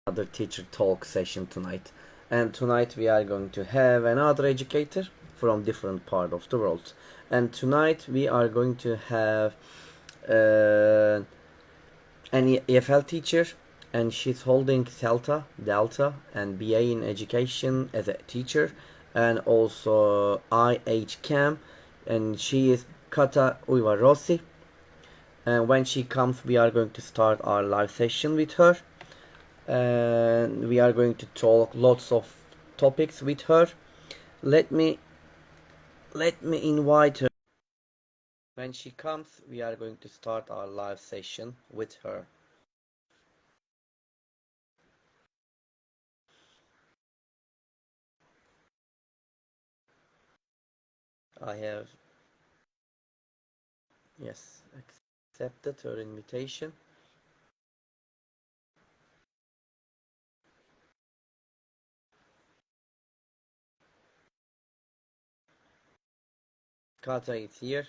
another teacher talk session tonight. And tonight we are going to have another educator from different part of the world. And tonight we are going to have uh, an EFL teacher, and she's holding Celta, Delta, and BA in education as a teacher, and also IH Cam, and she is Kata Ujvarosi. And when she comes, we are going to start our live session with her, and we are going to talk lots of topics with her. Let me invite her. When she comes, we are going to start our live session with her. I have, yes, accepted her invitation. Kata is here,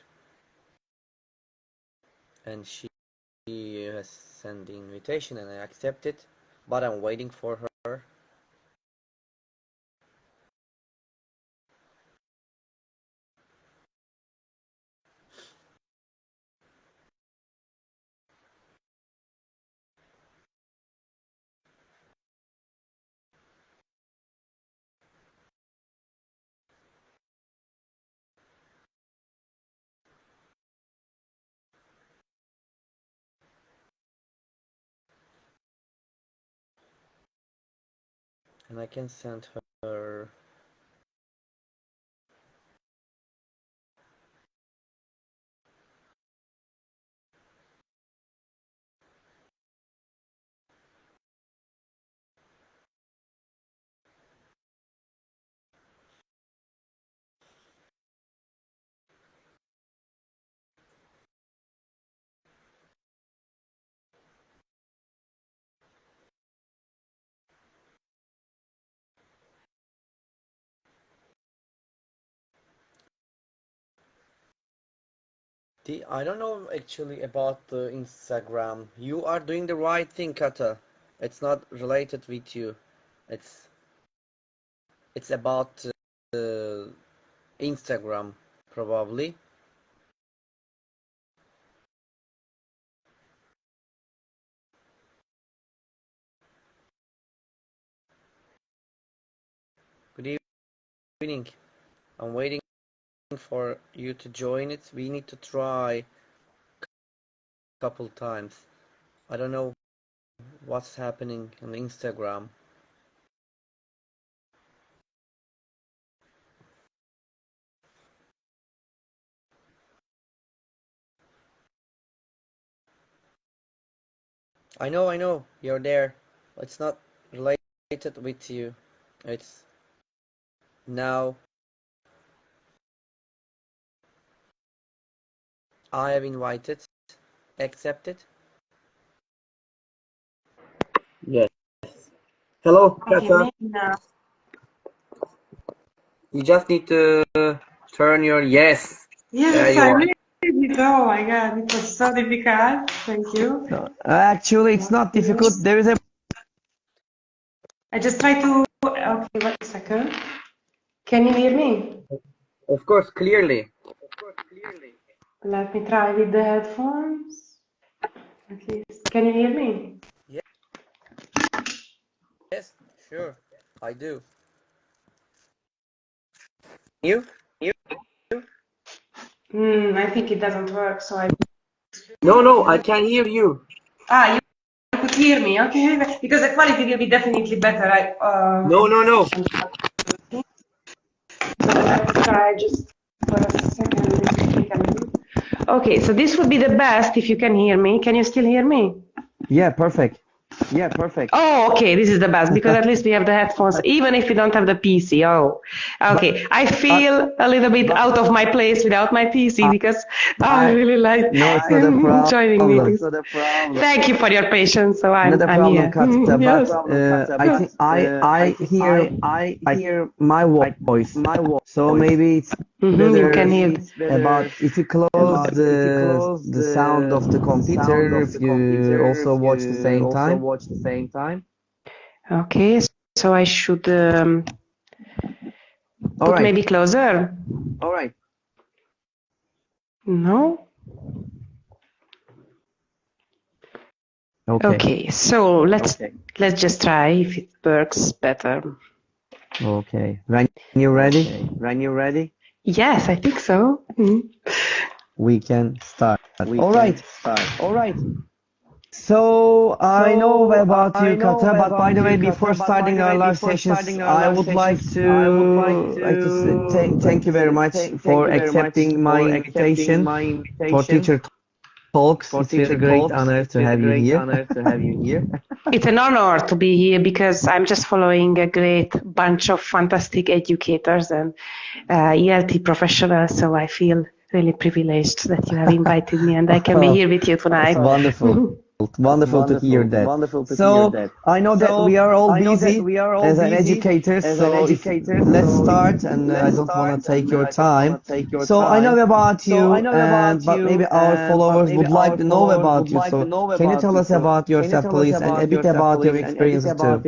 and she has sent the invitation, and I accepted, but I'm waiting for her. And I can send her. I don't know actually about the Instagram. You are doing the right thing, Kata. It's not related with you. It's about Instagram probably. Good evening. I'm waiting for you to join it. We need to try a couple times. I don't know what's happening on Instagram. I know, you're there. It's not related with you. It's now I have invited, accepted. Yes. Hello, Kata. You just need to turn your yes. Yes, I made it. Oh my God, it was so difficult. Thank you. No, actually, it's not difficult. There is a. I just try to. Okay, wait a second. Can you hear me? Of course, clearly. Let me try with the headphones. At least. Can you hear me? Yes, sure, I do. You? I think it doesn't work, so I. No, I can hear you. You could hear me, okay? Because the quality will be definitely better. No. So let's try just for a second. Okay, so this would be the best if you can hear me. Can you still hear me? Yeah, perfect. Oh, okay, this is the best because at least we have the headphones, even if we don't have the PC. Oh, okay. I feel a little bit out of my place without my PC because I really like No, it's not a problem. joining meetings. Thank you for your patience. So Not a I'm problem, here. Kata. Yes. But I think I hear my voice. So maybe it's You can hear. about if you close the sound of the computer, if you also watch the same time. Okay, so I should put maybe closer. All right. No? Okay, so let's just try if it works better. Okay. When you're ready, Yes, I think so. we can start. All right. So I know about you, Kata, but by the way, before starting our live sessions, I would like to thank you very much for accepting my invitation for Teacher Talks. It's really great honor to have you here. It's an honor to be here because I'm just following a great bunch of fantastic educators and ELT professionals, so I feel really privileged that you have invited me and I can be here with you tonight. Wonderful. Wonderful to hear that. So I know that we are all busy as an educators, so let's start, and I don't want to take your time. So I know about you, but maybe our followers would like to know about you. So can you tell us about yourself, please, and a bit about your experiences too?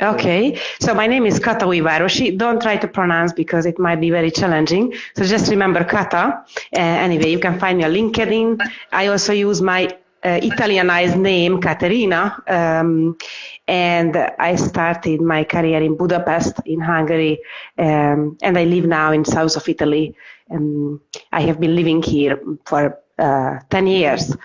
Okay, so my name is Kata Ujvarosi. Don't try to pronounce because it might be very challenging. So just remember Kata. Anyway, you can find me on LinkedIn. I also use my Italianized name, Caterina, and I started my career in Budapest, in Hungary, and I live now in south of Italy. I have been living here for 10 years.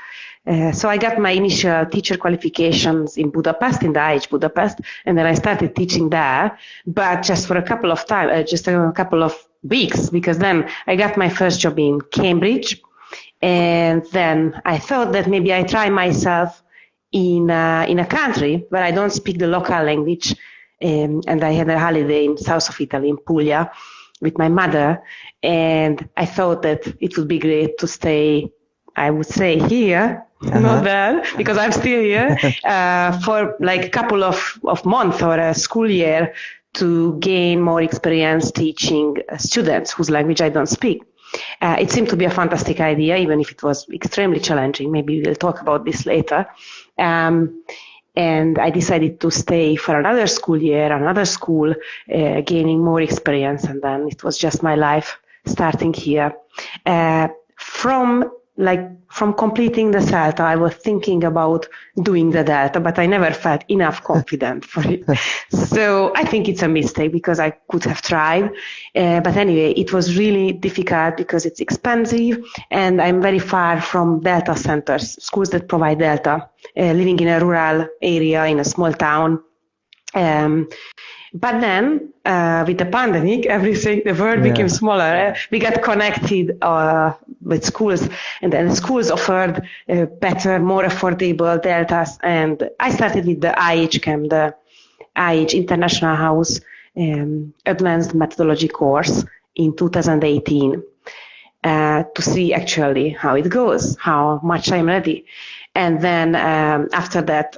So I got my initial teacher qualifications in Budapest, in the IH Budapest, and then I started teaching there, but just for a couple of time, just a couple of weeks, because then I got my first job in Cambridge. And then I thought that maybe I try myself in a country where I don't speak the local language. And I had a holiday in south of Italy, in Puglia, with my mother. And I thought that it would be great to stay, I would say, here, not there, because I'm still here, for like a couple of months or a school year to gain more experience teaching students whose language I don't speak. It seemed to be a fantastic idea, even if it was extremely challenging. Maybe we'll talk about this later. And I decided to stay for another school year, another school, gaining more experience. And then it was just my life starting here. From completing the Celta, I was thinking about doing the Delta, but I never felt enough confident for it. So I think it's a mistake because I could have tried. But anyway, it was really difficult because it's expensive and I'm very far from Delta centers, schools that provide Delta, living in a rural area in a small town. But then, with the pandemic, the world became smaller. We got connected with schools, and then schools offered better, more affordable deltas. And I started with the IH camp, the IH International House Advanced Methodology course in 2018 to see actually how it goes, how much I'm ready. And then after that,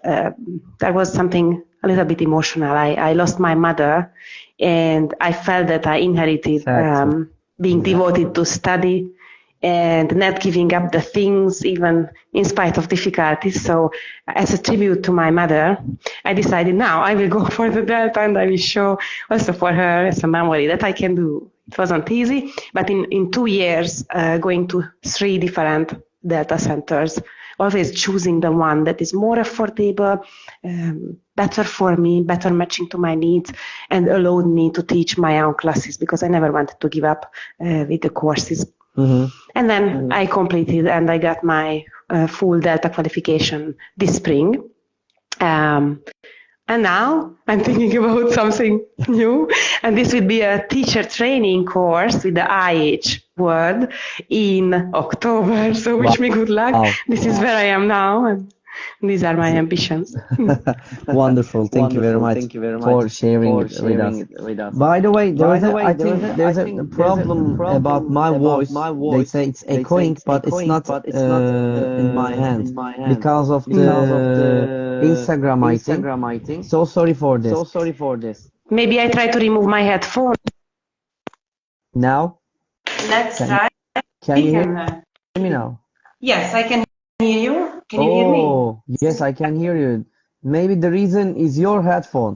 there was something a little bit emotional. I lost my mother, and I felt that I inherited being devoted to study and not giving up the things, even in spite of difficulties. So as a tribute to my mother, I decided now I will go for the Delta, and I will show also for her as a memory that I can do. It wasn't easy, but in 2 years, going to 3 different Delta centers, always choosing the one that is more affordable, better for me, better matching to my needs, and allowed me to teach my own classes because I never wanted to give up with the courses. And then I completed and I got my full Delta qualification this spring. And now I'm thinking about something new, and this would be a teacher training course with the IH word in October. So wish me good luck. This is where I am now, and these are my ambitions. Wonderful. Thank you very much for sharing it with us. By the way, I think there's a problem about my voice. They say it's echoing, but it's not in my hand because of the Instagram, I think. So sorry for this. Maybe I try to remove my headphone. Now? Let's try. Can you hear me now? Yes, I can hear you. Can you hear me? Oh, yes, I can hear you. Maybe the reason is your headphone.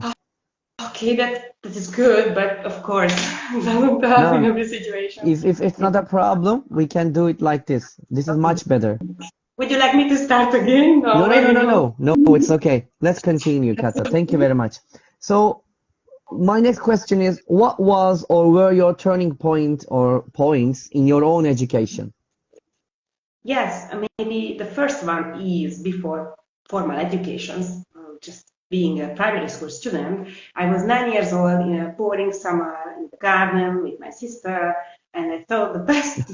okay, that is good, but of course, it doesn't help in No, every situation. if it's not a problem, we can do it like this. This is much better. Would you like me to start again? No, No, no, no, maybe no, no. no, no, it's okay. Let's continue, Kata. Thank you very much. So, my next question is, what was or were your turning point or points in your own education? Yes, maybe the first one is before formal education, just being a primary school student. I was 9 years old in a boring summer in the garden with my sister, and I thought the best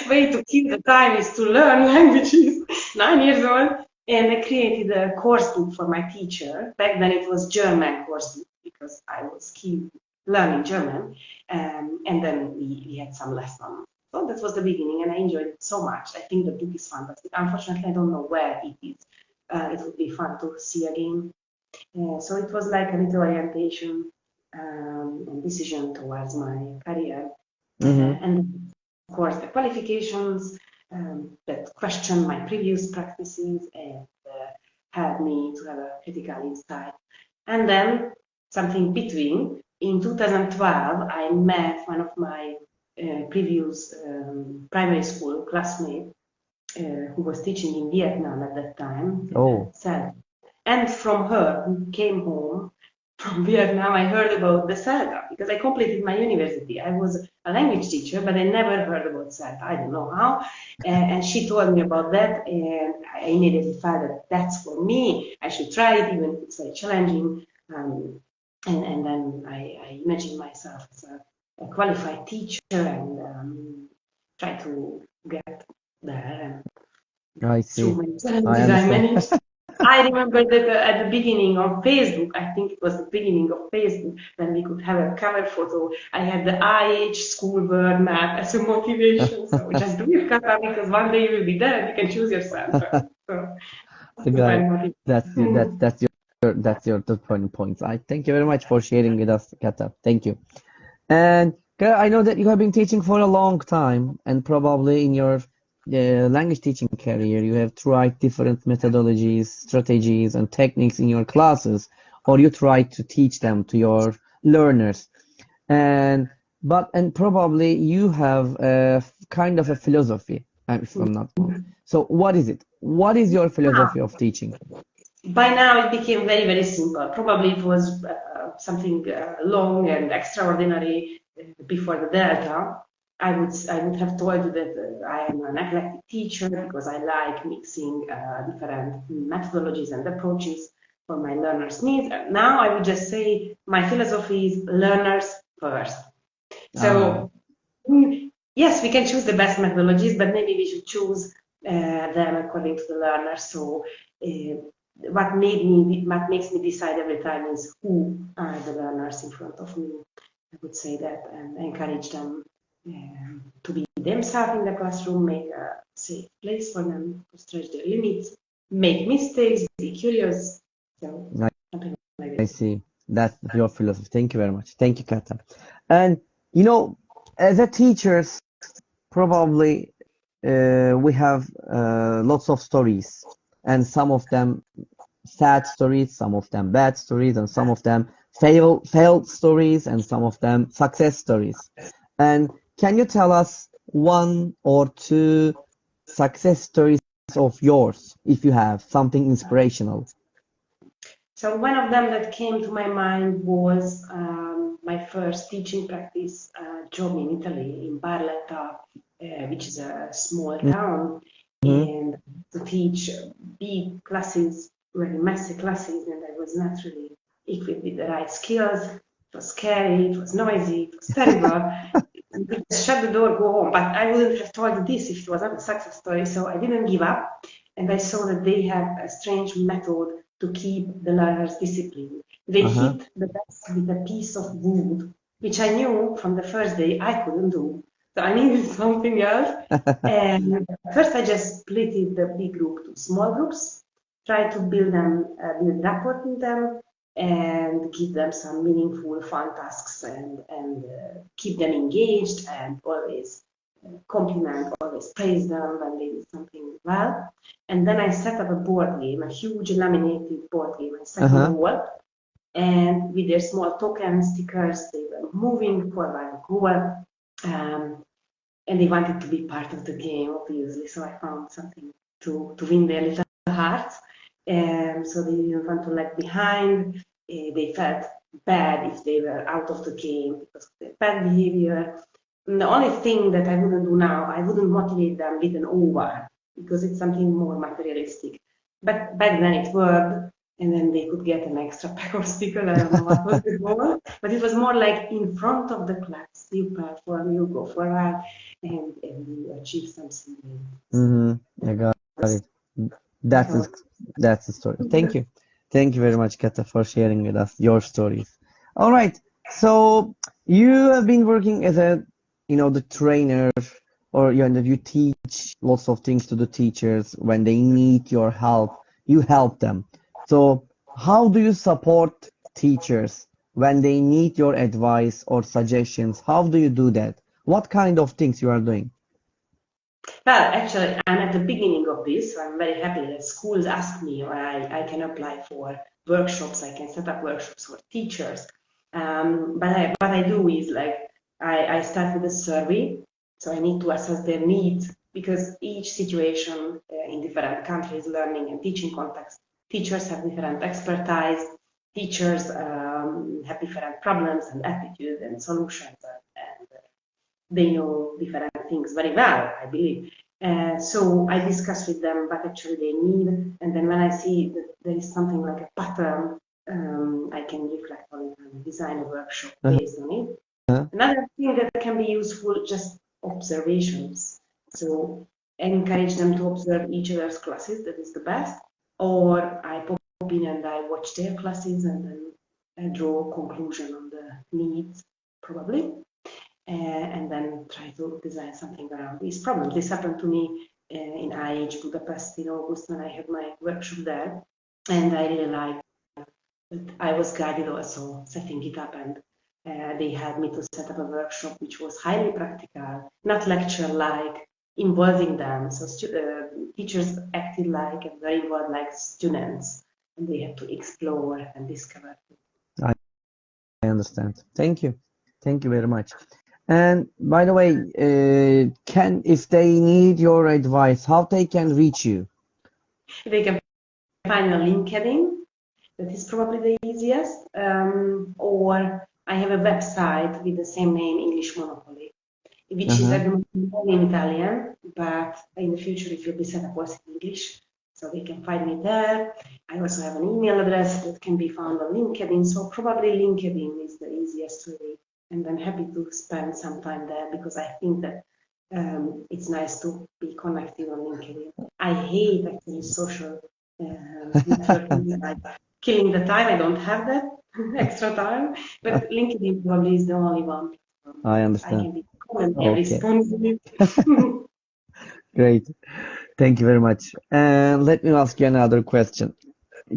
way to keep the time is to learn languages. 9 years old, and I created a course book for my teacher. Back then it was German course book because I was keen learning German, and then we had some lessons. So that was the beginning, and I enjoyed it so much. I think the book is fantastic. Unfortunately, I don't know where it is. It would be fun to see again. So it was like a little orientation and decision towards my career. And of course, the qualifications that question my previous practices and helped me to have a critical insight. And then something between. In 2012, I met one of my previous primary school classmate who was teaching in Vietnam at that time, Oh, Celta. And from her, who came home from Vietnam, I heard about the Celta because I completed my university. I was a language teacher, but I never heard about Celta. I don't know how. And she told me about that, and I immediately felt that that's for me. I should try it, even if it's very challenging. And then I imagined myself as a qualified teacher and try to get there. I And through see. many I challenges, I understand. managed. I remember that at the beginning of Facebook, I think it was the beginning of Facebook, when we could have a cover photo. I had the IH school world map as a motivation. So just do it, Kata, because one day you will be there and you can choose yourself. So I that's got my it. motivation. That's your two points. I thank you very much for sharing with us, Kata. Thank you. And Kata, I know that you have been teaching for a long time, and probably in your language teaching career, you have tried different methodologies, strategies, and techniques in your classes, or you try to teach them to your learners. And and probably you have a kind of a philosophy, if I'm not wrong. So what is it? What is your philosophy of teaching? By now, it became very, very simple. Probably it was something long and extraordinary before the Delta. I would have told you that I am an eclectic teacher because I like mixing different methodologies and approaches for my learners' needs. Now I would just say my philosophy is learners first. Ah, So yes, we can choose the best methodologies, but maybe we should choose them according to the learner. So what makes me decide every time is who are the learners in front of me. I would say that and encourage them to be themselves in the classroom, make a safe place for them to stretch their limits, make mistakes, be curious. So I, something like I this. see. That's your philosophy. Thank you very much. Thank you, Kata. And you know, as a teachers, probably we have lots of stories, and some of them sad stories, some of them bad stories, and some of them failed stories, and some of them success stories. And can you tell us one or two success stories of yours, if you have something inspirational? So one of them that came to my mind was my first teaching practice job in Italy, in Barletta, which is a small town, Mm-hmm. and to teach big classes, very messy classes, and I was not really equipped with the right skills. It was scary, it was noisy, it was terrible. You could just shut the door, go home. But I wouldn't have told you this if it was not a success story. So I didn't give up, and I saw that they have a strange method to keep the learners disciplined. They Uh-huh. hit the desk with a piece of wood, which I knew from the first day I couldn't do. So I needed something else. And first, I just split the big group to small groups, try to build rapport with them, and give them some meaningful, fun tasks and keep them engaged and always compliment, always praise them when they did something well. And then I set up a board game, a huge laminated board game. I set on the Uh-huh. wall and with their small token stickers, they were moving forward and forward, and they wanted to be part of the game, obviously. So I found something to win their little hearts, and so they didn't want to lag behind. They felt bad if they were out of the game because of their bad behavior. And the only thing that I wouldn't do now, I wouldn't motivate them with an over because it's something more materialistic. But back then it worked, and then they could get an extra pack of stickers. I don't know what was the goal, but it was more like in front of the class, you perform, you go forward, and you achieve something. I got it. That's the story. Thank you very much, Kata, for sharing with us your stories. All right. So you have been working as the trainer, or you teach lots of things to the teachers when they need your help. You help them. So how do you support teachers when they need your advice or suggestions? How do you do that? What kind of things you are doing? Well, actually, I'm at the beginning of this. So I'm very happy that schools ask me, or I can apply for workshops. I can set up workshops for teachers. But what I do is like I start with a survey. So I need to assess their needs because each situation in different countries, learning and teaching context, teachers have different expertise. Teachers have different problems and attitudes and solutions, and they know different things very well, I believe. So I discuss with them what actually they need, and then when I see that there is something like a pattern, I can reflect on it and design a workshop based on it. Another thing that can be useful, just observations. So encourage them to observe each other's classes, that is the best. Or I pop in and I watch their classes and then I draw a conclusion on the needs, probably. And then try to design something around these problems. This happened to me in IH Budapest in August when I had my workshop there, and I really liked that I was guided also setting it up, and they had me to set up a workshop which was highly practical, not lecture-like, involving them. So teachers acted like and very involved like students, and they had to explore and discover. I understand. Thank you. Thank you very much. And by the way, if they need your advice, how they can reach you? They can find me on LinkedIn. That is probably the easiest. Or I have a website with the same name, English Monopoly, which is at the moment only in Italian, but in the future it will be set up also in English. So they can find me there. I also have an email address that can be found on LinkedIn. So probably LinkedIn is the easiest way. And I'm happy to spend some time there because I think that it's nice to be connected on LinkedIn. I hate actually social networking, like killing the time. I don't have that extra time, but LinkedIn probably is the only one. I understand. I can be comment and responsive. Great. Thank you very much. And let me ask you another question.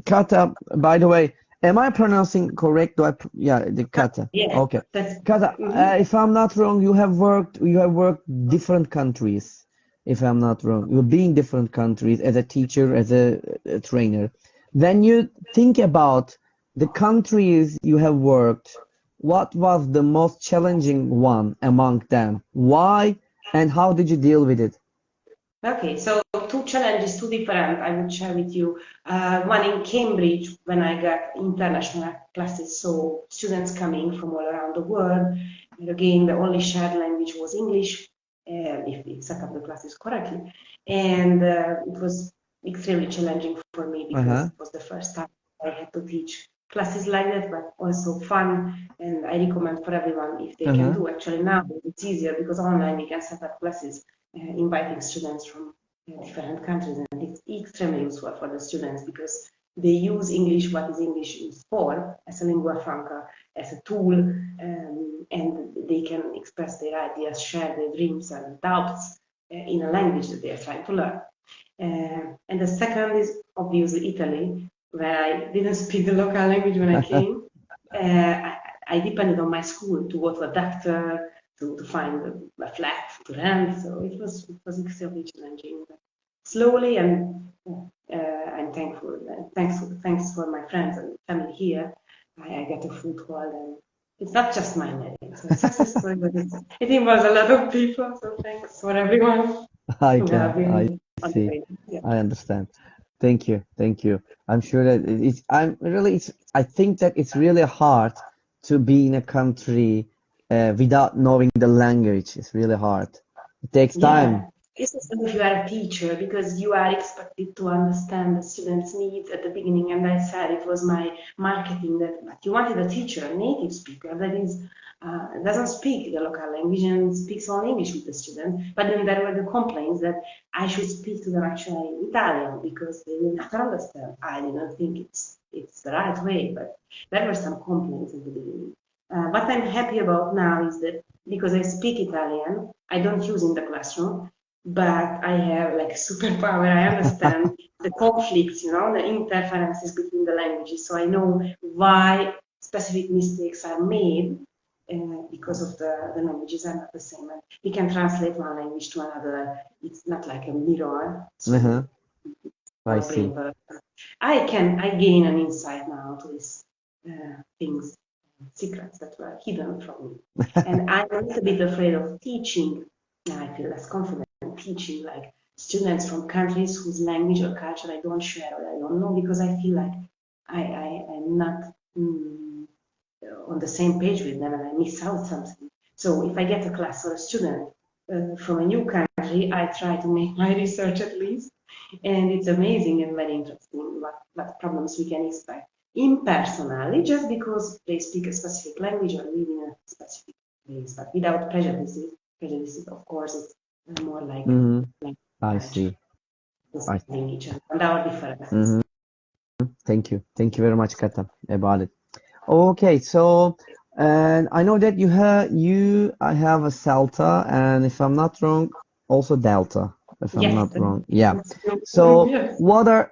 Kata, by the way, am I pronouncing correct? The Kata. Yeah, Okay. Kata, if I'm not wrong, you have worked different countries. If I'm not wrong, you've been different countries as a teacher, as a trainer. When you think about the countries you have worked, what was the most challenging one among them? Why and how did you deal with it? Okay, so two challenges, two different, I would share with you. One in Cambridge, when I got international classes, so students coming from all around the world. And again, the only shared language was English, if we set up the classes correctly. And it was extremely challenging for me because it was the first time I had to teach classes like that, but also fun. And I recommend for everyone if they can do. Actually, now it's easier because online we can set up classes inviting students from different countries, and it's extremely useful for the students because they use English, what is English used for, as a lingua franca, as a tool, and they can express their ideas, share their dreams and doubts in a language that they are trying to learn. And the second is obviously Italy, where I didn't speak the local language when I came. I depended on my school to go to a doctor, to find a flat to rent. So it was extremely challenging. But slowly, and I'm thankful. Thanks for my friends and family here. I get a foothold, and it's not just my merit. It's a success story, but it involves a lot of people. So thanks for everyone I who have can, I been on the see, way. Yeah. I understand. Thank you, thank you. I'm sure that I think that it's really hard to be in a country without knowing the language. It's really hard. It takes Yeah, time. especially if you are a teacher, because you are expected to understand the students' needs at the beginning. And I said it was my marketing that, but you wanted a teacher, a native speaker that is doesn't speak the local language and speaks only English with the student. But then there were the complaints that I should speak to them actually in Italian because they will not understand. I didn't think it's the right way, but there were some complaints at the beginning. What I'm happy about now is that because I speak Italian, I don't use in the classroom, but I have like superpower. I understand the conflicts, the interferences between the languages. So I know why specific mistakes are made because of the languages are not the same. And we can translate one language to another. It's not like a mirror. So Uh-huh. I our brain see. works. I gain an insight now to these things, secrets that were hidden from me. And I'm a little bit afraid of teaching. Now I feel less confident teaching like students from countries whose language or culture I don't share or I don't know because I feel like I'm not on the same page with them and I miss out something. So if I get a class or a student from a new country, I try to make my research at least. And it's amazing and very interesting what problems we can expect impersonally just because they speak a specific language or live in a specific place, but without prejudices. Prejudices, of course, it's more Mm-hmm. like I culture, see. I understanding each other and our differences. mm-hmm. Thank you. Thank you very much, Kata, about it. Okay, so and I know that I have a Celta and if I'm not wrong, also Delta, if I'm Yes, not wrong. Yeah. that's So yes. what are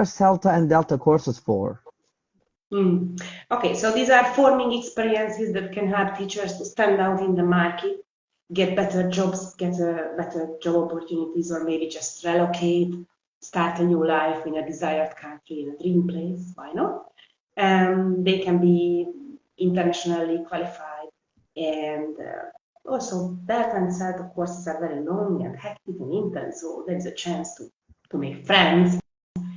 Celta and Delta courses for? Okay, so these are forming experiences that can help teachers to stand out in the market, get better jobs, get better job opportunities, or maybe just relocate, start a new life in a desired country, in a dream place. Why not? They can be internationally qualified, and also Belt and Set, of course, are very long and hectic and intense, so there is a chance to make friends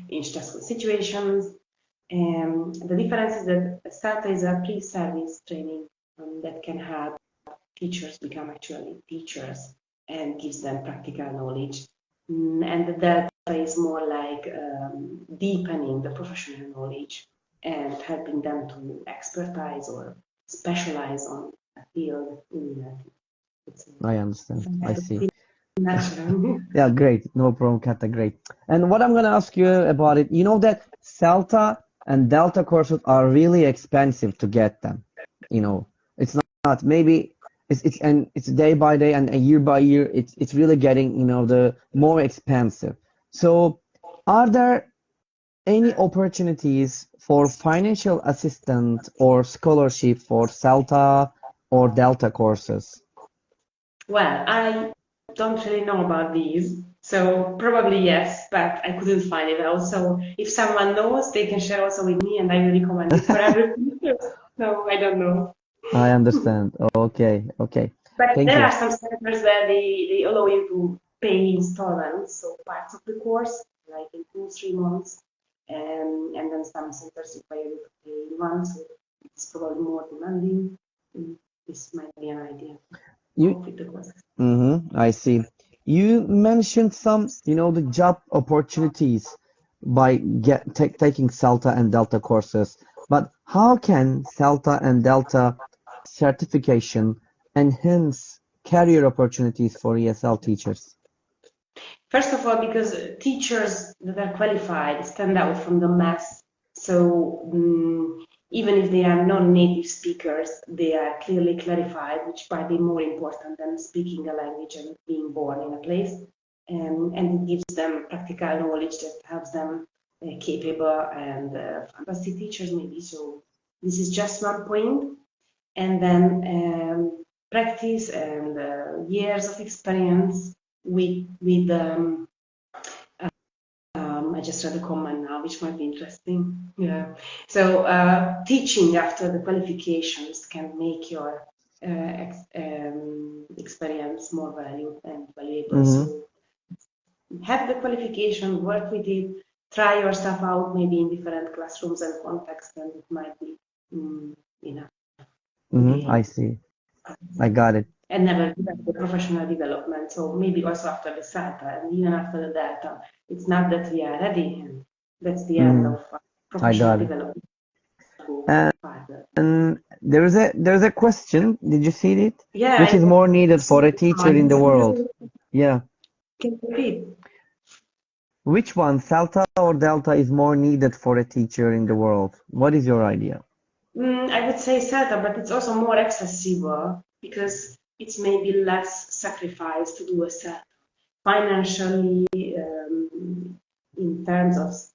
in stressful situations. The difference is that Celta is a pre-service training that can help teachers become actually teachers and gives them practical knowledge. And the Delta is more like deepening the professional knowledge and helping them to expertise or specialize on a field in it's I understand. I see. natural. Yeah, great. No problem, Kata. Great. And what I'm gonna ask you about it, you know that Celta and Delta courses are really expensive to get them. It's not maybe it's day by day and a year by year. It's really getting the more expensive. So, are there any opportunities for financial assistance or scholarship for Celta or Delta courses? Well, I don't really know about these, so probably yes, but I couldn't find it out. So if someone knows, they can share also with me, and I will recommend it for everyone. No, I don't know. I understand. Okay, okay. But Thank there you. are some centers where they allow you to pay installments, so parts of the course, like in 2, 3 months, and then some centers require you to pay in once, so it's probably more demanding. This might be an idea to You, cope with the course. I see. You mentioned the job opportunities by taking Celta and Delta courses. But how can Celta and Delta certification enhance career opportunities for ESL teachers? First of all, because teachers that are qualified stand out from the mass. So even if they are non-native speakers, they are clearly clarified, which might be more important than speaking a language and being born in a place. And it gives them practical knowledge that helps them capable and fantastic teachers maybe. So this is just one point. And then practice and years of experience with I just read a comment now, which might be interesting. Yeah. So teaching after the qualifications can make your experience more valued and valuable. So have the qualification, work with it, try yourself out maybe in different classrooms and contexts, and it might be enough. I see. I got it. And never give up the professional development. So maybe also after the Celta and even after the Delta, it's not that we are ready, and that's the end of professional development. And there's a question. Did you see it? Yeah. Which is more needed for a teacher in the world? Yeah. Can you repeat? Which one, Celta or Delta, is more needed for a teacher in the world? What is your idea? I would say Celta, but it's also more accessible because it's maybe less sacrifice to do a Celta. Financially, in terms of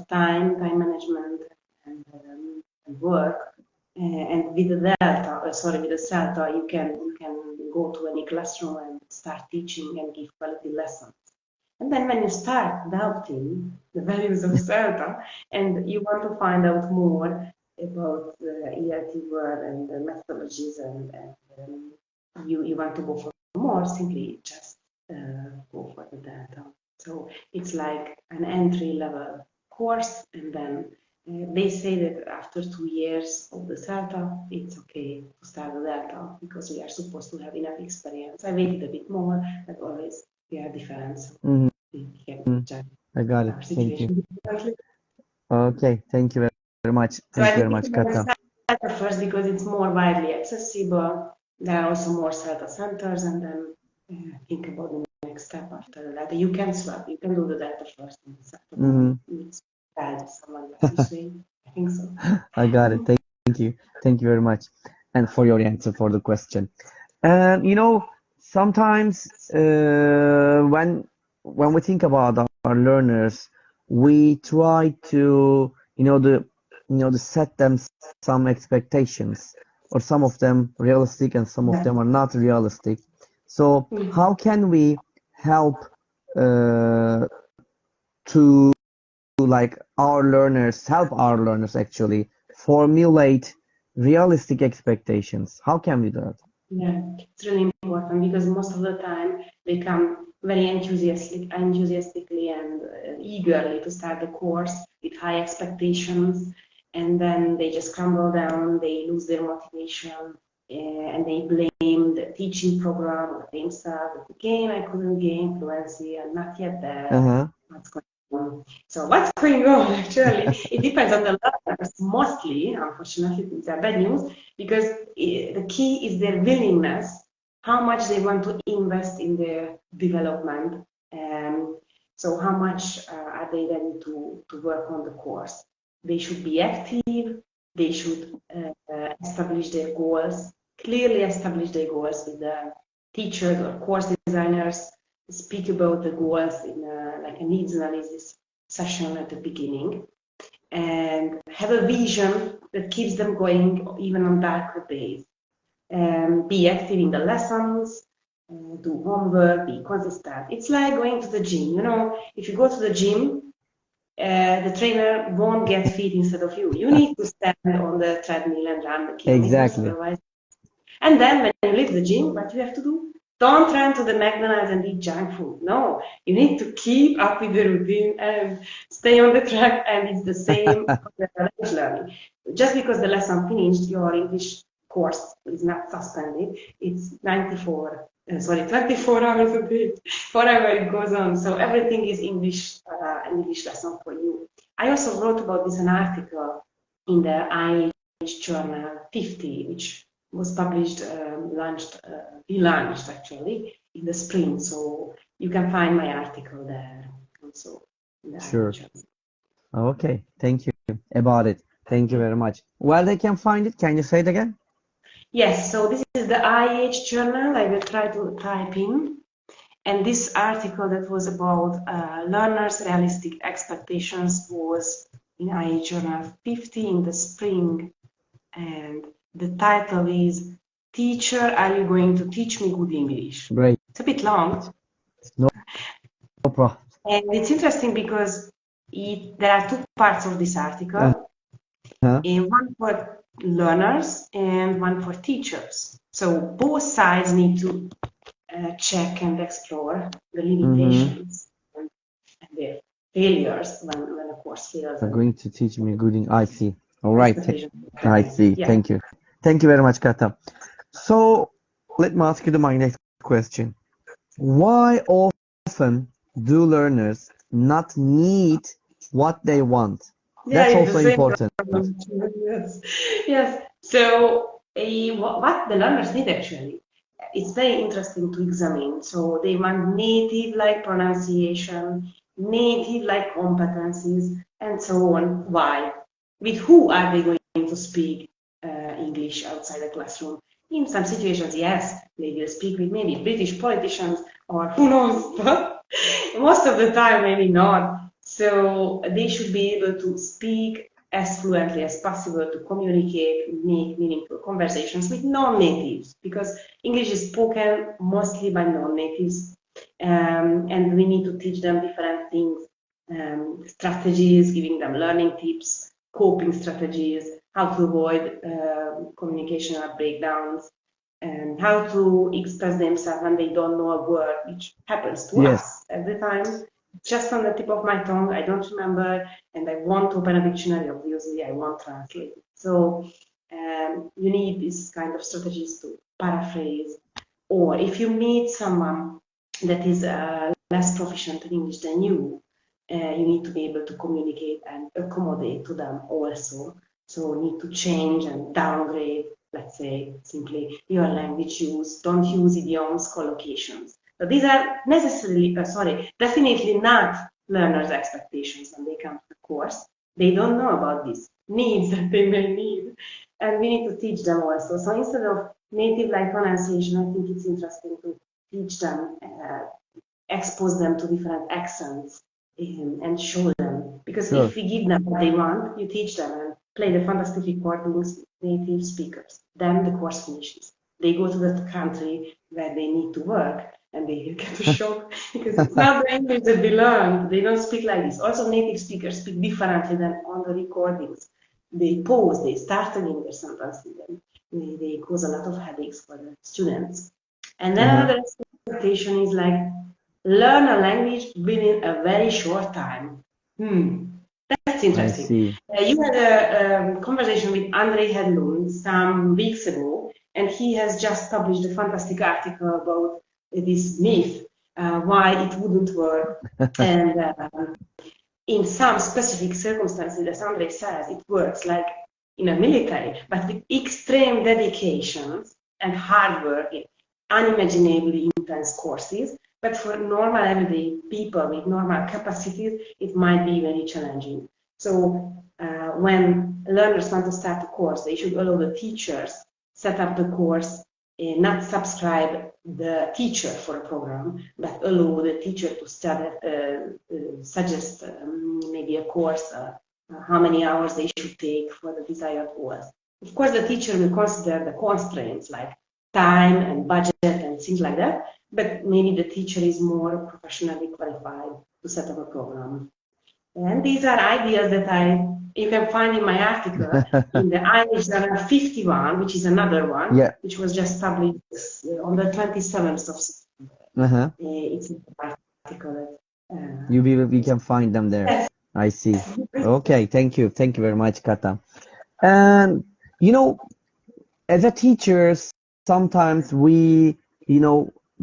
time management and work, and with the Celta, you can go to any classroom and start teaching and give quality lessons. And then when you start doubting the values of Celta and you want to find out more about the ELT world and the methodologies and you want to go for more, simply just go for the Delta. So it's like an entry-level course, and then they say that after 2 years of the Celta, it's okay to start the Delta because we are supposed to have enough experience. I waited a bit more, but always we are different. So I got it. Thank you. Okay, thank you very much. Thank you very much, Kata. Celta first because it's more widely accessible. There are also more Celta centers, and then think about the next step after the Delta. You can swap. You can do the Delta first and the Celta. It's bad. Someone like to say. I think so. I got it. Thank you. Thank you very much, and for your answer for the question. And sometimes when we think about our learners, we try to set them some expectations, or some of them realistic and some of them are not realistic. So how can we help to help our learners actually formulate realistic expectations? How can we do that? Yeah, it's really important because most of the time they come very enthusiastically and eagerly to start the course with high expectations, and then they just crumble down, they lose their motivation, and they blame the teaching program or themselves. Again, I couldn't gain fluency, I'm not yet there. What's going on? So what's going on actually? It depends on the learners mostly, unfortunately, these are bad news, because the key is their willingness, how much they want to invest in their development. So how much are they ready to work on the course? They should be active, they should establish their goals, clearly establish their goals with the teachers or course designers, speak about the goals in like a needs analysis session at the beginning, and have a vision that keeps them going even on darker days. Be active in the lessons, do homework, be consistent. It's like going to the gym. If you go to the gym, the trainer won't get fit instead of you. You need to stand on the treadmill and run the kilometers. Exactly. Otherwise. And then when you leave the gym, what you have to do? Don't run to the McDonald's and eat junk food. No, you need to keep up with the routine and stay on the track, and it's the same for the language learning. Just because the lesson finished, your English course is not suspended. It's 24 hours a day, forever it goes on. So everything is English lesson for you. I also wrote about this an article in the IH journal 50, which was published, relaunched actually in the spring. So you can find my article there also. Sure. Okay, thank you about it. Thank you very much. Where they can find it? Can you say it again? Yes, so this is the IH journal. I will try to type in. And this article that was about learners' realistic expectations was in IH journal 50 in the spring. And the title is Teacher, Are You Going to Teach Me Good English? Great. It's a bit long. No problem. And it's interesting because There are two parts of this article, one for learners and one for teachers. So both sides need to check and explore the limitations and their failures when a course fails. You're going to teach me good in I see. All right. I see. Yeah. Thank you. Thank you very much, Kata. So let me ask you my next question. Why often do learners not need what they want? That's also important. Yes. So what the learners need actually, it's very interesting to examine. So they want native-like pronunciation, native-like competencies, and so on. Why? With who are they going to speak English outside the classroom? In some situations, yes, they will speak with maybe British politicians or who knows, but most of the time, maybe not. So they should be able to speak as fluently as possible to communicate, make meaningful conversations with non-natives, because English is spoken mostly by non-natives, and we need to teach them different things, strategies, giving them learning tips, coping strategies, how to avoid communicational breakdowns, and how to express themselves when they don't know a word, which happens to us every time. Just on the tip of my tongue, I don't remember, and I want to open a dictionary, obviously, I won't translate it. So you need these kind of strategies to paraphrase, or if you meet someone that is less proficient in English than you need to be able to communicate and accommodate to them also. So need to change and downgrade, let's say, simply your language use, don't use idioms, collocations. So these are definitely not learners' expectations when they come to the course. They don't know about these needs that they may need, and we need to teach them also. So instead of native-like pronunciation, I think it's interesting to teach them, expose them to different accents, and show them. Because if we give them what they want, you teach them and play the fantastic recordings, native speakers. Then the course finishes. They go to the country where they need to work, and they get a shock because it's not the English that they learned. They don't speak like this. Also, native speakers speak differently than on the recordings. They pause, they start again their sentences, and they cause a lot of headaches for the students. And then another expectation is like, learn a language within a very short time. That's interesting. You had a conversation with Andre Hedlund some weeks ago, and he has just published a fantastic article about this myth, why it wouldn't work. And in some specific circumstances, as Andre says, it works, like in a military, but with extreme dedications and hard work in unimaginably intense courses. But for normal everyday people with normal capacities, it might be very challenging. So when learners want to start a course, they should allow the teachers set up the course, not subscribe the teacher for a program, but allow the teacher to suggest maybe a course, how many hours they should take for the desired goals. Of course, the teacher will consider the constraints like time and budget and things like that, but maybe the teacher is more professionally qualified to set up a program. And these are ideas that you can find in my article in the Irish Journal 51, which is another one, which was just published on the 27th of September. It's an article that we can find them there. Yes. I see. Okay, thank you. Thank you very much, Kata. And, as a teacher, sometimes we,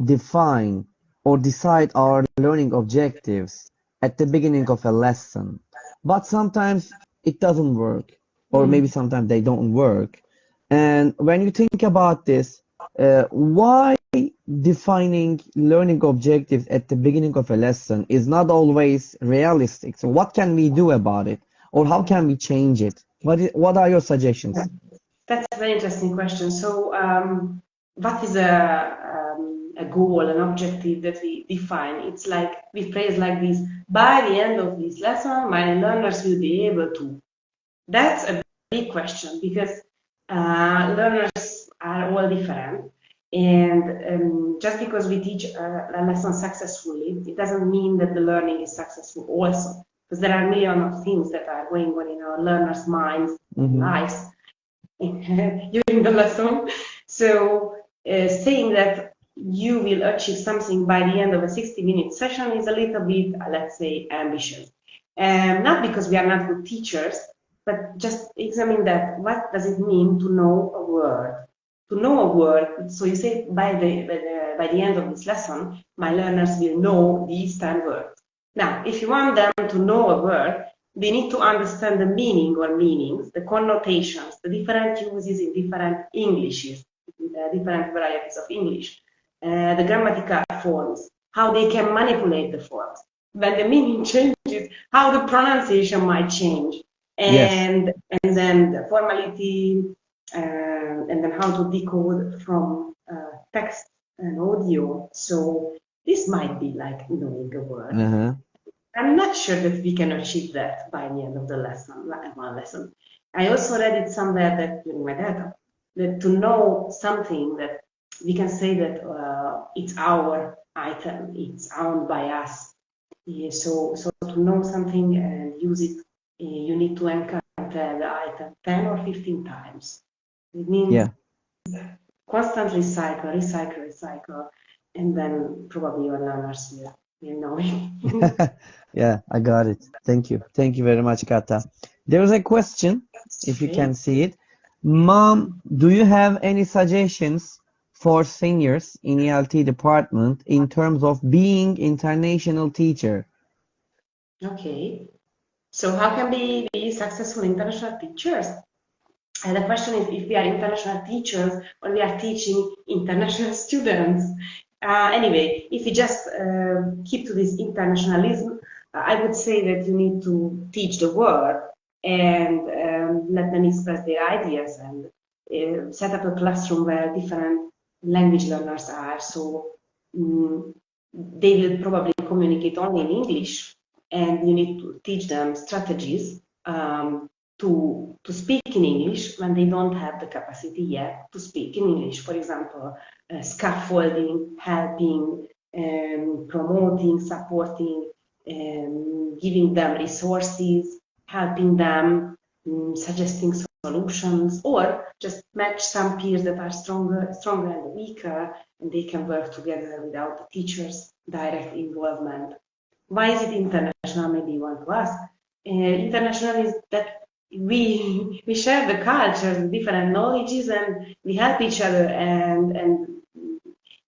define or decide our learning objectives at the beginning of a lesson, but sometimes it doesn't work, or maybe sometimes they don't work. And when you think about this, why defining learning objectives at the beginning of a lesson is not always realistic? So what can we do about it, or how can we change it? What are your suggestions? That's a very interesting question. So what is a goal, an objective that we define? It's like, we phrase like this: by the end of this lesson, my learners will be able to. That's a big question, because learners are all different. And just because we teach a lesson successfully, it doesn't mean that the learning is successful also. because there are millions of things that are going on in our learners' minds and lives during the lesson. So saying that you will achieve something by the end of a 60-minute session is a little bit, let's say, ambitious. Not because we are not good teachers, but just examine that. What does it mean to know a word? To know a word, so you say by the end of this lesson, my learners will know these 10 words. Now, if you want them to know a word, they need to understand the meaning or meanings, the connotations, the different uses in different Englishes, different varieties of English, the grammatical forms, how they can manipulate the forms. When the meaning changes, how the pronunciation might change, and then the formality, and then how to decode from text and audio. So this might be like knowing a word. I'm not sure that we can achieve that by the end of the lesson, one lesson. I also read it somewhere that during my data, that to know something that we can say that it's our item, it's owned by us. Yeah, so to know something and use it, you need to encounter the item 10 or 15 times. It means constantly recycle, and then probably your learners will know it. Yeah, I got it. Thank you. Thank you very much, Kata. There is a question, if you can see it. Mom, do you have any suggestions for seniors in ELT department in terms of being international teacher? Okay. So how can we be successful international teachers? And the question is if we are international teachers or we are teaching international students. Anyway, if we just keep to this internationalism, I would say that you need to teach the word and let them express their ideas and set up a classroom where different language learners are. So they will probably communicate only in English, and you need to teach them strategies to speak in English when they don't have the capacity yet to speak in English. For example, scaffolding, helping, promoting, supporting, giving them resources, helping them, suggesting solutions, or just match some peers that are stronger and weaker, and they can work together without the teacher's direct involvement. Why is it international? Maybe you want to ask. International is that we share the cultures, the different knowledges, and we help each other, and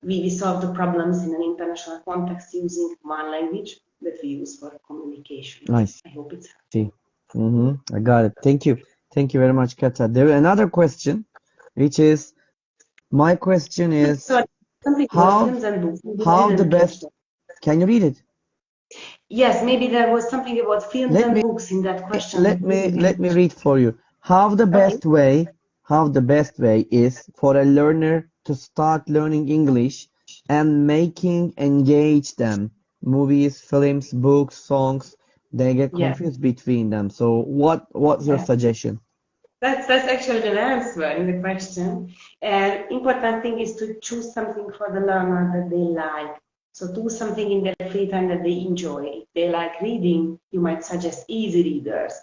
we solve the problems in an international context using one language that we use for communication. Nice. I hope it's helpful. I got it. Thank you. Thank you very much, Kata. There is another question, which is, my question is, how the best, can you read it? Yes, maybe there was something about films and books in that question. Let me read for you. How the best way is for a learner to start learning English and making engage them. Movies, films, books, songs, they get confused between them. So what's your suggestion? That's actually the answer in the question. And important thing is to choose something for the learner that they like. So do something in their free time that they enjoy. If they like reading, you might suggest easy readers,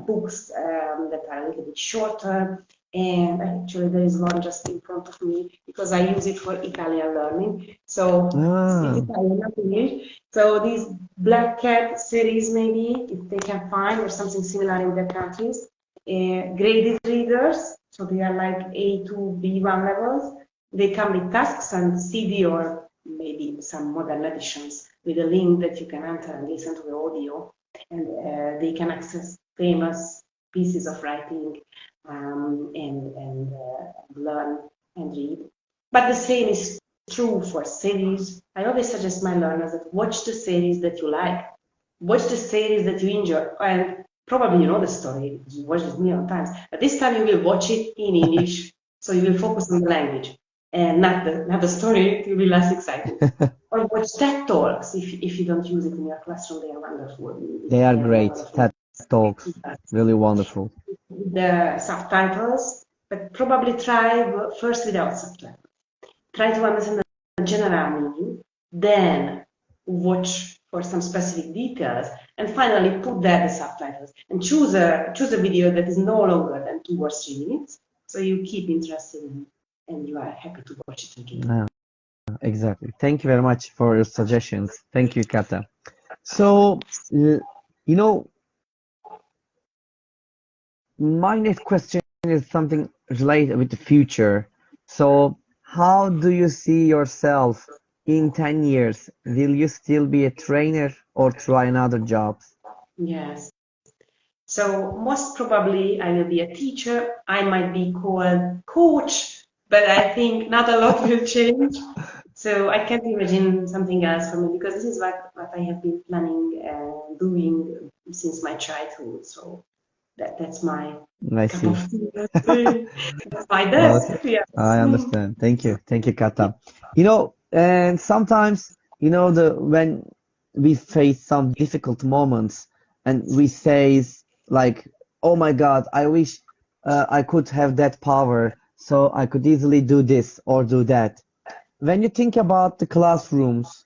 books that are a little bit shorter. And actually there is one just in front of me because I use it for Italian learning. So it's Italian, not English. So these Black Cat series maybe, if they can find, or something similar in their countries. Graded readers, so they are like A to B1 levels. They come with tasks and CD or maybe some modern editions with a link that you can enter and listen to the audio, and they can access famous pieces of writing and learn and read. But the same is true for series. I always suggest my learners that watch the series that you like, watch the series that you enjoy, and probably you know the story, you watched it a million times, but this time you will watch it in English, so you will focus on the language and not the story. It will be less exciting. Or watch TED Talks if you don't use it in your classroom. They are wonderful. They are great. TED Talks, really wonderful. The subtitles, but probably try first without subtitles. Try to understand the general meaning, then watch for some specific details, and finally put there the subtitles and choose a video that is no longer than 2 or 3 minutes, so you keep interested in, and you are happy to watch it again. Exactly. Thank you very much for your suggestions. Thank you, Kata. So, you know, my next question is something related with the future. So, how do you see yourself in 10 years? Will you still be a trainer or try another job? Yes. So most probably I will be a teacher. I might be called coach, but I think not a lot will change. So I can't imagine something else for me, because this is what I have been planning and doing since my childhood. So that's my I cup see. of tea. That's my desk. Okay, Yes. I understand. Thank you. Thank you, Kata. You know, and sometimes, when we face some difficult moments and we say like, oh my God, I wish I could have that power so I could easily do this or do that. When you think about the classrooms,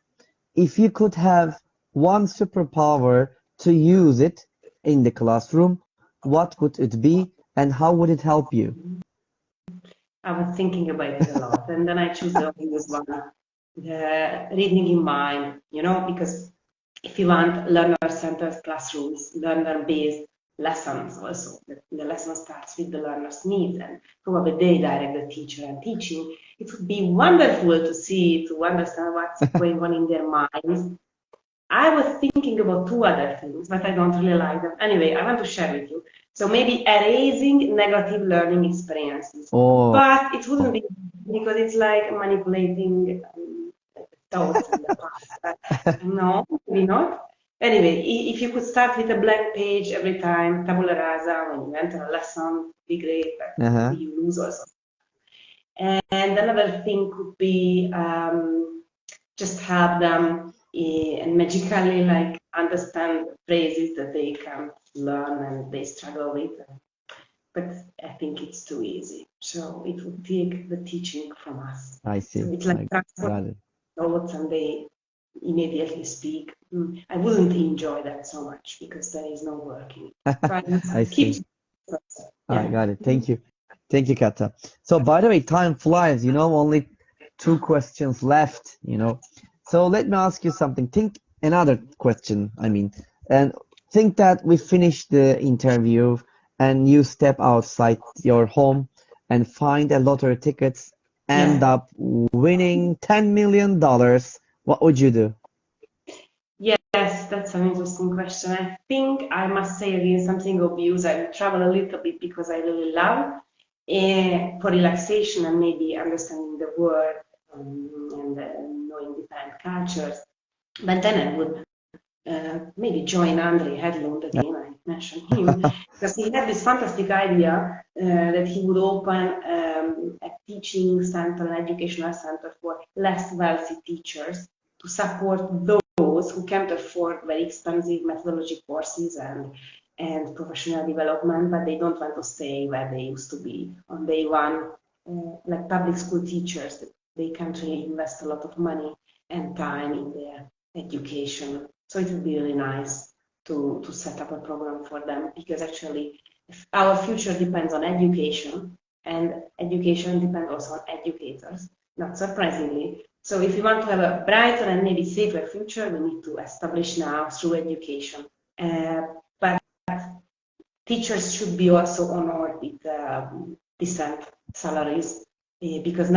if you could have one superpower to use it in the classroom, what would it be and how would it help you? I was thinking about it a lot, and then I choose the obvious one, the reading in mind, because if you want learner-centered classrooms, learner-based lessons also, the lesson starts with the learner's needs, and probably they direct the teacher and teaching. It would be wonderful to understand what's going on in their minds. I was thinking about 2 other things, but I don't really like them. Anyway, I want to share with you. So maybe erasing negative learning experiences. Oh, But it wouldn't be, because it's like manipulating thoughts in the past. But no, maybe not. Anyway, if you could start with a blank page every time, tabula rasa, when you enter a lesson, would be great, but uh-huh. you lose also. And another thing could be just help them and magically like understand phrases that they can't learn and they struggle with. But I think it's too easy. So it would take the teaching from us. I So see. it's like I transfer got it. thoughts and they immediately speak. I wouldn't enjoy that so much because there is no working. So I I keep. see. I Yeah. got it. Thank you. Thank you, Kata. So by the way, time flies, only 2 questions left. So let me ask you something. Think another question, and think that we finish the interview and you step outside your home and find a lottery tickets, end Yeah. up winning $10 million. What would you do? Yes, that's an interesting question. I think I must say again something obvious. I will travel a little bit because I really love for relaxation and maybe understanding the world and knowing different cultures. But then I would maybe join Andre Hedlund again. I mentioned him because he had this fantastic idea that he would open a teaching center, an educational center for less wealthy teachers to support those who can't afford very expensive methodology courses and professional development, but they don't want to stay where they used to be on day one, like public school teachers. They can't really invest a lot of money and time in their education. So it would be really nice to set up a program for them, because actually our future depends on education, and education depends also on educators, not surprisingly. So if you want to have a brighter and maybe safer future, we need to establish now through education. But teachers should be also honored with decent salaries, because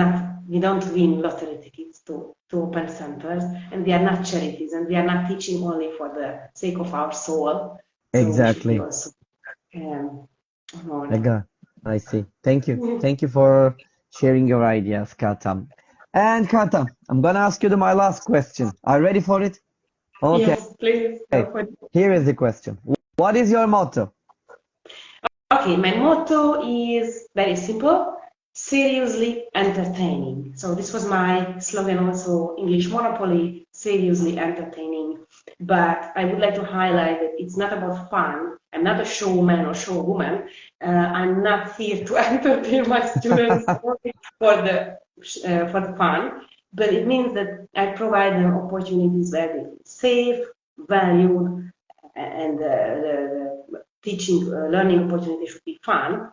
we don't win lottery tickets to open centers, and we are not charities, and we are not teaching only for the sake of our soul. So we should be Exactly. also honored. I see. Thank you. Thank you for sharing your ideas, Kata. And Kata, I'm gonna ask you my last question. Are you ready for it? Okay. Yes, please go for it. Here is the question. What is your motto? Okay, my motto is very simple: seriously entertaining. So this was my slogan also, English Monopoly, seriously entertaining. But I would like to highlight that it's not about fun. I'm not a showman or showwoman. I'm not here to entertain my students only for the fun. But it means that I provide them opportunities where they feel safe, valued, and the teaching, learning opportunity should be fun,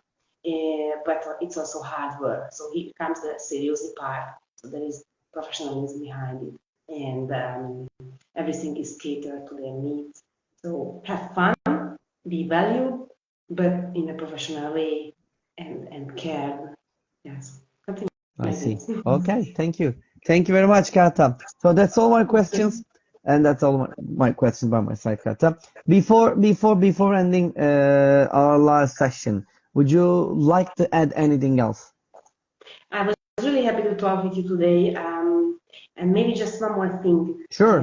but it's also hard work. So here comes the serious part. So there is professionalism behind it, and everything is catered to their needs. So have fun, be valued, but in a professional way, and care. Yes, something I like see. this. Okay, thank you. Thank you very much, Kata. So that's all my questions, and that's all my questions by my side, Kata. Before ending our last session, would you like to add anything else? I was really happy to talk with you today. And maybe just one more thing. Sure.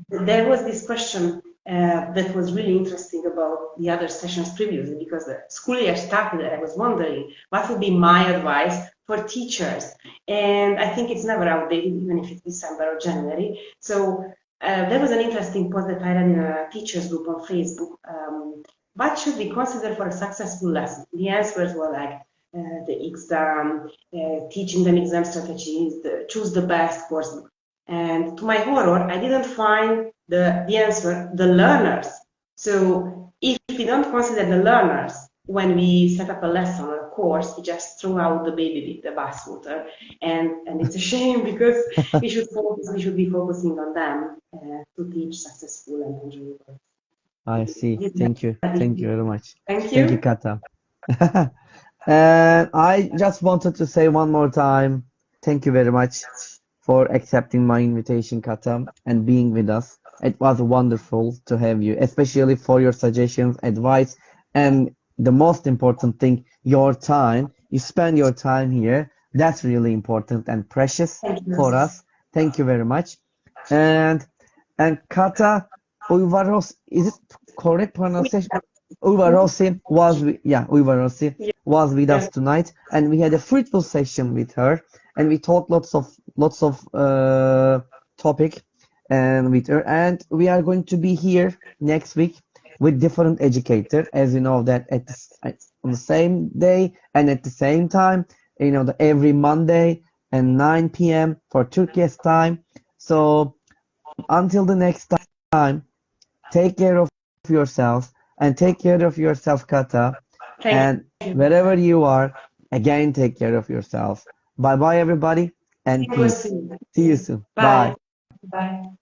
There was this question that was really interesting about the other sessions previously, because the school year started and I was wondering what would be my advice for teachers. And I think it's never outdated, even if it's December or January. So there was an interesting post that I read in a teachers group on Facebook. What should we consider for a successful lesson? The answers were like, the exam, teaching them exam strategies, choose the best coursebook. And to my horror, I didn't find the answer, the learners. So if we don't consider the learners when we set up a lesson or a course, we just throw out the baby with the bathwater. And it's a shame, because we should be focusing on them to teach successful and enjoyable. I see. Thank you. Thank you very much. Thank Thank you, you. Kata. And I just wanted to say one more time, thank you very much for accepting my invitation, Kata, and being with us. It was wonderful to have you, especially for your suggestions, advice, and the most important thing, your time. You spend your time here. That's really important and precious Thank you. for us. Thank you very much. And Kata Ujvarosi, is it correct pronunciation? Ujvarosi was with us tonight, and we had a fruitful session with her, and we talked lots of topic and with her, and we are going to be here next week with different educator, as you know that on the same day and at the same time, every Monday and 9 p.m. for Turkish time. So until the next time, take care of yourself and take care of yourself, Kata. And wherever you are, again, take care of yourself. Bye bye, everybody, and peace. See you soon. Bye. Bye.